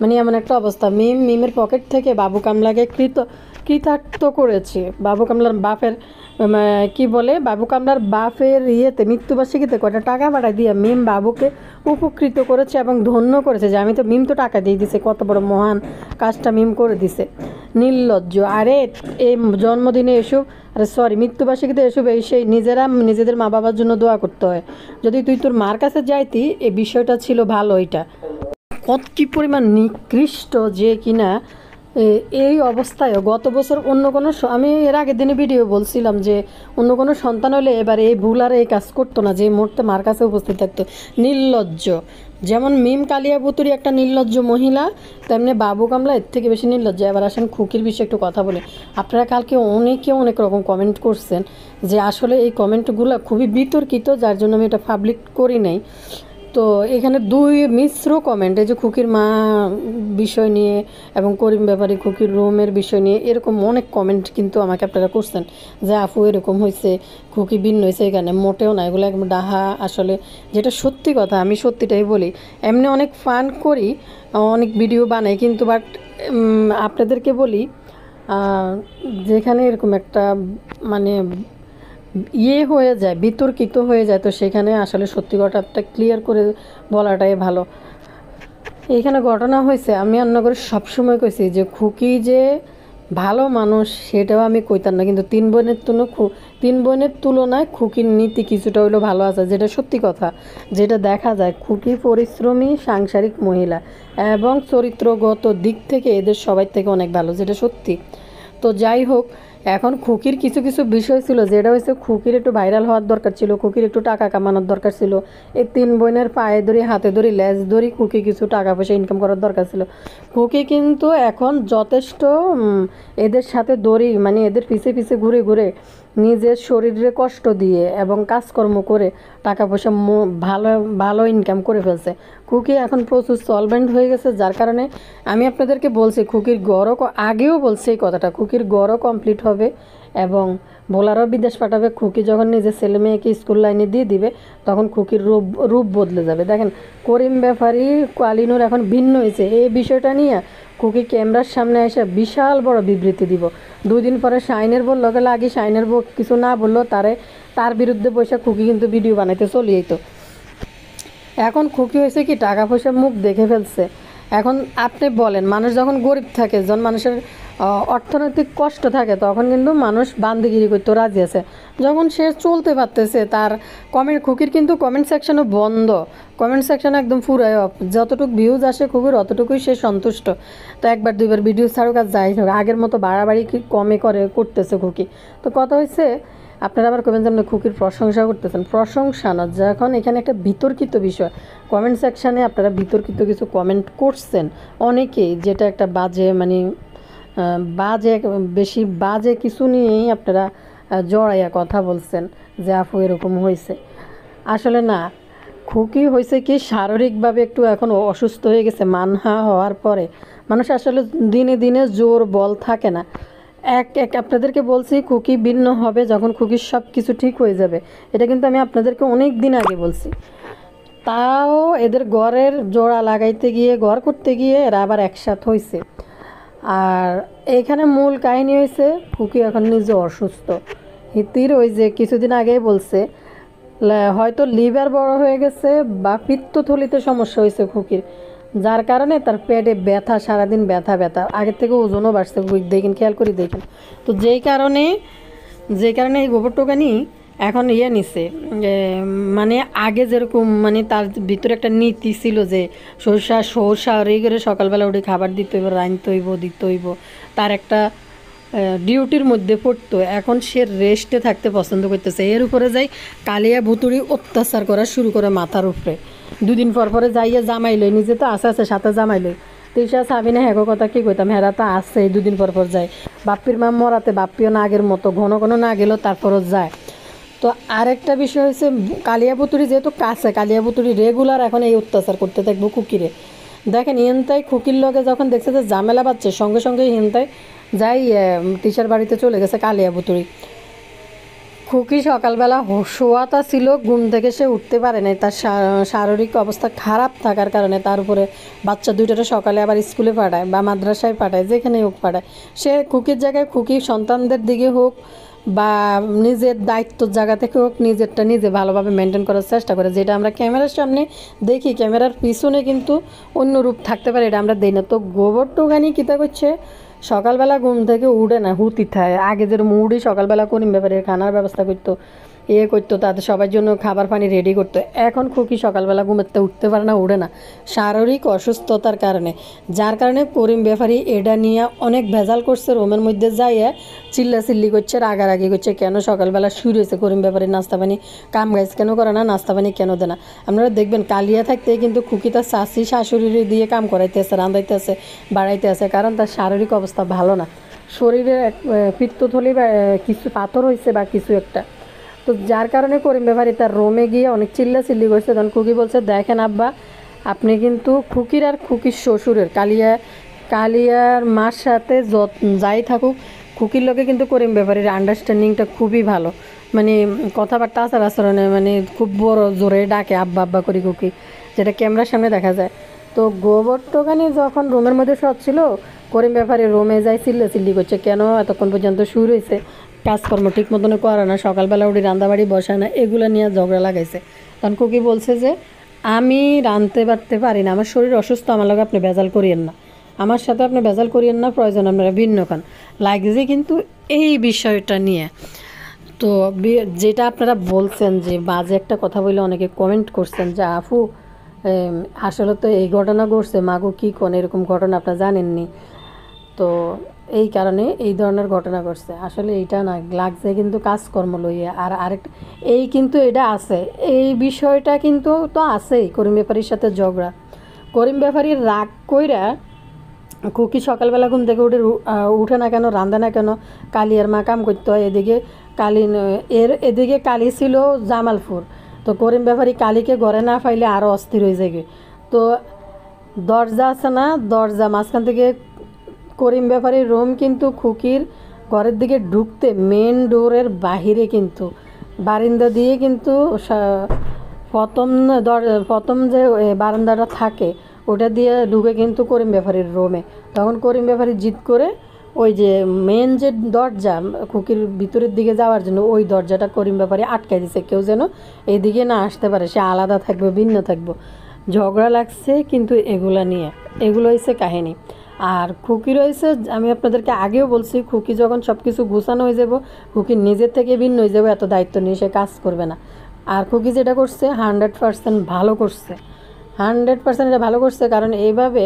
মানে এমন একটা অবস্থা মিমের পকেট থেকে বাবু কামলাকে কৃতার্থ করেছে বাবু কামলার বাপের কি বলে বাবু কামলার বাপের ইয়েতে মৃত্যুবার্ষিকীতে কয়টা টাকা পাঠায় দিয়ে মিম বাবুকে উপকৃত করেছে এবং ধন্য করেছে যে আমি তো মিম তো টাকা দিয়ে দিছে কত বড় মহান কাজটা মিম করে দিছে নির্লজ্জ আরে এই জন্মদিনে এসব আরে সরি মৃত্যুবার্ষিকীতে এসব এই সেই নিজেদের মা বাবার জন্য দোয়া করতে হয় যদি তুই তোর মার কাছে যাইতি এই বিষয়টা ছিল ভালো এটা কত কী পরিমাণ নিকৃষ্ট যে কিনা এই অবস্থায় গত বছর অন্য কোনো আমি এর আগের দিনে ভিডিও বলছিলাম যে অন্য কোনো সন্তান হলে এবার এই ভুল আর এই কাজ করতো না যে মুহূর্তে মার কাছে উপস্থিত থাকতো নির্লজ্জ যেমন মিম কালিয়া বুতুরি একটা নির্লজ্জ মহিলা তেমনি বাবু কামলা এর থেকে বেশি নির্লজ্জ এবার আসেন খুকির বিষয়ে একটু কথা বলে আপনারা কালকে অনেক রকম কমেন্ট করছেন যে আসলে এই কমেন্টগুলো খুবই বিতর্কিত যার জন্য আমি এটা পাবলিক করি নাই তো এখানে 2 মিশ্র কমেন্ট এই যে খুকির মা বিষয় নিয়ে এবং করিম ব্যাপারী খুকির রুমের বিষয় নিয়ে এরকম অনেক কমেন্ট কিন্তু আমাকে আপনারা করছেন যে আপু এরকম হয়েছে খুকি ভিন্ন হয়েছে এখানে মোটেও না এগুলো একদম ডাহা আসলে যেটা সত্যি কথা আমি সত্যিটাই বলি এমনি অনেক ফান করি অনেক ভিডিও বানাই কিন্তু বাট আপনাদেরকে বলি যেখানে এরকম একটা মানে হয়ে যায় বিতর্কিত হয়ে যায় তো সেখানে আসলে সত্যি কথাটা ক্লিয়ার করে বলাটাই ভালো এইখানে ঘটনা হয়েছে আমি অন্য করে সবসময় কইছি যে খুকি যে ভালো মানুষ সেটাও আমি কইতাম না কিন্তু 3 বোনের তুলনায় খুকির নীতি কিছুটা হইলেও ভালো আছে যেটা সত্যি কথা যেটা দেখা যায় খুকি পরিশ্রমী সাংসারিক মহিলা এবং চরিত্রগত দিক থেকে এদের সবাই থেকে অনেক ভালো যেটা সত্যি তো যাই হোক এখন খুকির কিছু বিষয় ছিল যেটা হচ্ছে খুকির একটু ভাইরাল হওয়ার দরকার ছিল খুকির একটু টাকা কামানোর দরকার ছিল এই 3 বোনের পায়ে ধরি হাতে ধরি লেজ ধরি খুকি কিছু টাকা পয়সা ইনকাম করার দরকার ছিল খুকি কিন্তু এখন যথেষ্ট এদের সাথে দড়ি মানে এদের পিছে ঘুরে নিজের শরীরে কষ্ট দিয়ে এবং কাজকর্ম করে টাকা পয়সা ভালো ইনকাম করে ফেলছে খুকি এখন প্রচুর সলভেন্ট হয়ে গেছে যার কারণে আমি আপনাদেরকে বলছি খুকির গড়ও আগেও বলছি এই কথাটা খুকির গড়ও কমপ্লিট হবে এবং ভোলারও বিদেশ পাঠাবে খুকি যখন নিজের ছেলে মেয়েকে স্কুল লাইনে দিয়ে দিবে তখন খুকির রূপ বদলে যাবে দেখেন করিম ব্যাপারী কালিনুর এখন ভিন্ন হয়েছে এই বিষয়টা নিয়ে খুকি ক্যামেরার সামনে এসে বিশাল বড় বিবৃতি দিব 2 দিন পরে শাইনের বললো গেলে আগে শাইনের বউ কিছু না বললো তার বিরুদ্ধে বসে খুকি কিন্তু ভিডিও বানাইতে চলিয়েই তো এখন খুকি হয়েছে কি টাকা পয়সার মুখ দেখে ফেলছে এখন আপনি বলেন মানুষ যখন গরিব থাকে যখন মানুষের অর্থনৈতিক কষ্ট থাকে তখন কিন্তু মানুষ বান্দিগিরি করতে রাজি আছে যখন সে চলতে পারতেছে তার খুকির কিন্তু কমেন্ট সেকশনও বন্ধ কমেন্ট সেকশন একদম পুরাই অফ যতটুকু ভিউজ আসে খুকির অতটুকুই সে সন্তুষ্ট তো 1বার 2বার ভিডিও ছাড়ুক আর যাই হোক আগের মতো বাড়াবাড়ি কমে করতেছে খুকি তো কথা হয়েছে আপনারা আবার কমেন্ট যে খুকির প্রশংসা করতেছেন প্রশংসা না যখন এখানে একটা বিতর্কিত বিষয় কমেন্ট সেকশানে আপনারা বিতর্কিত কিছু কমেন্ট করছেন অনেকেই যেটা একটা বাজে মানে বেশি বাজে কিছু নিয়েই আপনারা জড়াইয়া কথা বলছেন যে আপু এরকম হয়েছে আসলে না খুকি হয়েছে কি শারীরিকভাবে একটু এখন অসুস্থ হয়ে গেছে মানহা হওয়ার পরে মানুষ আসলে দিনে জোর বল থাকে না আপনাদেরকে বলছি খুকি ভিন্ন হবে যখন খুকির সব কিছু ঠিক হয়ে যাবে এটা কিন্তু আমি আপনাদেরকে অনেক দিন আগে বলছি তাও এদের ঘরের জোড়া লাগাইতে গিয়ে ঘর করতে গিয়ে এরা আবার একসাথে হয়েছে আর এইখানে মূল কাহিনী হয়েছে খুকি এখন নিজে অসুস্থ। হিতির ওই যে কিছুদিন আগেই বলছে হয়তো লিভার বড় হয়ে গেছে বা পিত্তথলিতে সমস্যা হয়েছে খুকির, যার কারণে তার পেটে ব্যথা, সারাদিন ব্যথা ব্যথা, আগের থেকে ওজনও বাড়ছে, দেখেন খেয়াল করে দেখেন। তো যেই কারণে এই গোবর টোকানি এখন নিছে, মানে আগে যেরকম মানে তার ভিতরে একটা নীতি ছিল যে সরষা এই করে সকালবেলা উঠে খাবার দিতে হইব, রাঁধতে হইব, দিতে হইব, তার একটা ডিউটির মধ্যে পড়তো। এখন সে রেস্টে থাকতে পছন্দ করতেছে। এর উপরে যাই কালিয়া ভুতুড়ি অত্যাচার করা শুরু করে মাথার উপরে। দুদিন পর পরে যাইয়া জামাই লই, নিজে তো আছে সাথে জামাই লই। তিশা সাবিনা হ্যাগো কথা কী কইতাম, হেরা তো আছে দুদিন পর পর যায়। বাপ্পির মা মরাতে বাপ্পিও না আগের মতো ঘন ঘন না গেলেও তারপরও যায়। তো আরেকটা বিষয় হচ্ছে কালিয়া পুতুরি যেহেতু কাছে, কালিয়া পুতুরি রেগুলার এখন এই অত্যাচার করতে থাকবো খুকিরে। দেখেন হিনতাই খুকির লগে যখন দেখছে যে ঝামেলা বাচ্ছে, সঙ্গে সঙ্গে হিনতাই যাই তিশার বাড়িতে চলে গেছে কালিয়া পুতুরি। খুকি সকালবেলা শোয়াতা ছিল, ঘুম থেকে সে উঠতে পারে নাই, তার শারীরিক অবস্থা খারাপ থাকার কারণে। তার উপরে বাচ্চা দুইটারে সকালে আবার স্কুলে পাঠায় বা মাদ্রাসায় পাঠায়, যেখানে হোক পাঠায়। সে খুকির জায়গায় খুকি সন্তানদের দিকে হোক বা নিজের দায়িত্বর জায়গা থেকে হোক নিজেরটা নিজে ভালোভাবে মেনটেন করার চেষ্টা করে, যেটা আমরা ক্যামেরার সামনে দেখি, ক্যামেরার পিছনে কিন্তু অন্য রূপ থাকতে পারে, এটা আমরা দিই না। তো গোবর টোকানি কীতা করছে, সকালবেলা ঘুম থেকে উঠে না, হুতি থাকে আগে যেরকম উঠি সকালবেলা করিম ব্যাপারে খানার ব্যবস্থা করতো, করতো, তাদের সবার জন্য খাবার পানি রেডি করতো। এখন খুকি সকালবেলা ঘুমাতে উঠতে পারে না, উঠে না, শারীরিক অসুস্থতার কারণে। যার কারণে করিম ব্যাপারী এটা নিয়ে অনেক ভেজাল করছে, রুমের মধ্যে যাইয়া চিল্লাচিল্লি করছে, রাগারাগি করছে, কেন সকালবেলা শুরু হয়েছে করিম ব্যাপারী নাস্তা পানি কাম গাইজ কেন করে না, নাস্তা পানি কেন দেয় না। আপনারা দেখবেন কালিয়া থাকতে কিন্তু খুকি তার শাশি শাশুড়ি দিয়ে কাম করাইতেছে, রান্ধাইতেছে, বাড়াইতে কারণ তার শারীরিক অবস্থা ভালো না, শরীরে পিত্তথলি বা কিছু পাথর হয়েছে বা কিছু একটা। তো যার কারণে করিম ব্যাপারী তার রুমে গিয়ে অনেক চিল্লাচিল্লি করছে। তখন খুকি বলছে, দেখেন আব্বা, আপনি কিন্তু খুকির আর খুকির শ্বশুরের কালিয়ার মার সাথে যাই থাকুক, খুকির লোকে কিন্তু করিম ব্যাপারীর আন্ডারস্ট্যান্ডিংটা খুবই ভালো, মানে কথাবার্তা আচার আচরণে মানে খুব বড় জোরে ডাকে আব্বা আব্বা করি খুকি, যেটা ক্যামেরার সামনে দেখা যায়। তো গোবর টোকানি যখন রুমের মধ্যে সব ছিল, করিম ব্যাপারী রুমে যাই চিল্লি করছে, কেন এতক্ষণ পর্যন্ত শুরু হয়েছে, কাজকর্ম ঠিক মতন করে না, সকালবেলা উঠে রান্দাবাড়ি বসায় না, এগুলো নিয়ে ঝগড়া লাগাইছে। তখন খুকি বলছে যে আমি রাঁধতে পারতে পারি না, আমার শরীর অসুস্থ, আমার লগে আপনি ভেজাল করিয়েন না, আমার সাথে আপনি ভেজাল করিয়েন না, প্রয়োজন আপনারা ভিন্ন খান লাগছে কিন্তু এই বিষয়টা নিয়ে। তো যেটা আপনারা বলছেন যে বাজে একটা কথা বলে অনেকে কমেন্ট করছেন যে আফু আসলে তো এই ঘটনা ঘটছে, মাগো কী কোন এরকম ঘটনা আপনারা জানেননি, তো এই কারণে এই ধরনের ঘটনা ঘটছে। আসলে এইটা না লাগছে কিন্তু কাজকর্ম লইয়ে। আর আরেকটা এই কিন্তু এটা আছে, এই বিষয়টা কিন্তু তো আছেই, করিম ব্যাপারীর সাথে ঝগড়া। করিম ব্যাপারীর রাগ কইরা খুকি সকালবেলা ঘুম থেকে উঠে না কেন, রান্ধে না কেন, কালিয়ার মা কাম করতে হয়, এদিকে কালি ছিল জামালপুর। তো করিম ব্যাপারী কালীকে ঘরে না পাইলে আরও অস্থির হয়ে যায়। তো দরজা আছে না, দরজা মাঝখান থেকে করিম ব্যাপারীর রুম কিন্তু খুকির ঘরের দিকে ঢুকতে মেন ডোরের বাহিরে কিন্তু বারান্দা দিয়ে কিন্তু প্রথম যে বারান্দাটা থাকে ওটা দিয়ে ঢুকে কিন্তু করিম ব্যাপারীর রুমে। তখন করিম ব্যাপারী জিদ করে ওই যে মেন যে দরজা খুকির ভিতরের দিকে যাওয়ার জন্য ওই দরজাটা করিম ব্যাপারী আটকাই দিছে, কেউ যেন এদিকে না আসতে পারে, সে আলাদা থাকবে, ভিন্ন থাকবো। ঝগড়া লাগছে কিন্তু এগুলো হয়েছে কাহিনী। আর খুকি রয়েছে, আমি আপনাদেরকে আগেও বলছি, খুকি যখন সব কিছু গুছানো হয়ে যাব, খুকি নিজের থেকে ভিন্ন হয়ে যাবে, এত দায়িত্ব নিয়ে সে কাজ করবে না। আর খুকি যেটা করছে 100% ভালো করছে, 100% এটা ভালো করছে। কারণ এইভাবে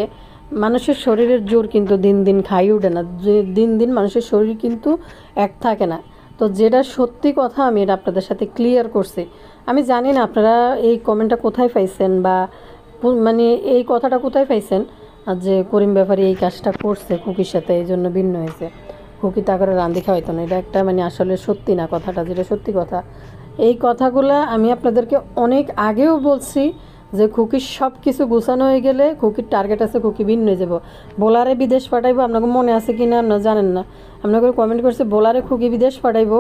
মানুষের শরীরের জোর কিন্তু দিন দিন খাই ওঠে না, দিন দিন মানুষের শরীর কিন্তু এক থাকে না। তো যেটা সত্যি কথা আমি এটা আপনাদের সাথে ক্লিয়ার করছি। আমি জানি না আপনারা এই কমেন্টটা কোথায় পাইছেন বা মানে এই কথাটা কোথায় পাইছেন যে করিম ব্যাপারী এই কাজটা করছে খুকির সাথে, এই জন্য ভিন্ন হয়েছে, খুকি তা করে রান্ধি খাওয়াইতো না। এটা একটা মানে আসলে সত্যি না কথাটা, যেটা সত্যি কথা। এই কথাগুলো আমি আপনাদেরকে অনেক আগেও বলছি যে খুকির সব কিছু গুছানো হয়ে গেলে খুকির টার্গেট আছে, খুকি ভিন্ন হয়ে যাবো। বোলারে বিদেশ পাঠাইবো, আপনাকে মনে আছে কি না আপনারা জানেন না, আপনাকে কমেন্ট করছে বোলারে খুকি বিদেশ পাঠাইবো,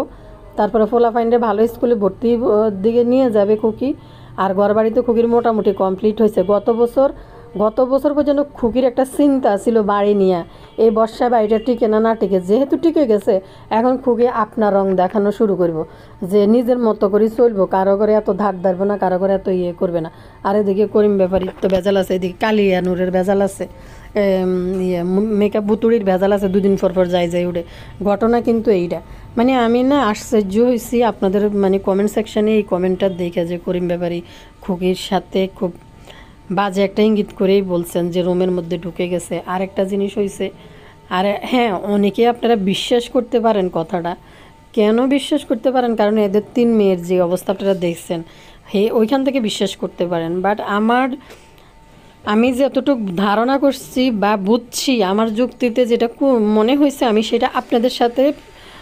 তারপরে ফোলা ফাইন্ডে ভালো স্কুলে ভর্তির দিকে নিয়ে যাবে খুকি। আর ঘর বাড়িতে খুকির মোটামুটি কমপ্লিট হয়েছে, গত বছর গত বছর পর্যন্ত খুকির একটা চিন্তা ছিল বাড়ি নিয়ে, এই বর্ষায় বাড়িটা টিকে না টিকে, যেহেতু টিকে গেছে এখন খুকি আপনার রং দেখানো শুরু করব যে নিজের মতো করে চলবো, কারো করে এত ধার ধারবে না, কারো করে এত করবে না। আর এদিকে করিম ব্যাপারীর তো ভেজাল আছে, এদিকে কালিয়া নূরের ভেজাল আছে, মেকআপ বুতুড়ির ভেজাল আছে, দুদিন পর পর যাই উঠে। ঘটনা কিন্তু এইটা, মানে আমি না আশ্চর্য হয়েছি আপনাদের মানে কমেন্ট সেকশানে এই কমেন্টটা দেখে যে করিম ব্যাপারী খুকির সাথে খুব বাজে একটা ইঙ্গিত করেই বলছেন যে রুমের মধ্যে ঢুকে গেছে। আর একটা জিনিস হয়েছে, আর হ্যাঁ অনেকে আপনারা বিশ্বাস করতে পারেন কথাটা, কেন বিশ্বাস করতে পারেন কারণ এদের 3 মেয়ের যে অবস্থা আপনারা দেখছেন ওইখান থেকে বিশ্বাস করতে পারেন। বাট আমি যতটুকু ধারণা করছি বা বুঝছি, আমার যুক্তিতে যেটা মনে হয়েছে আমি সেটা আপনাদের সাথে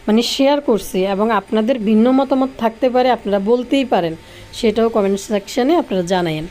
মানে শেয়ার করছি, এবং আপনাদের ভিন্ন মতামত থাকতে পারে, আপনারা বলতেই পারেন, সেটাও কমেন্ট সেকশানে আপনারা জানায়েন।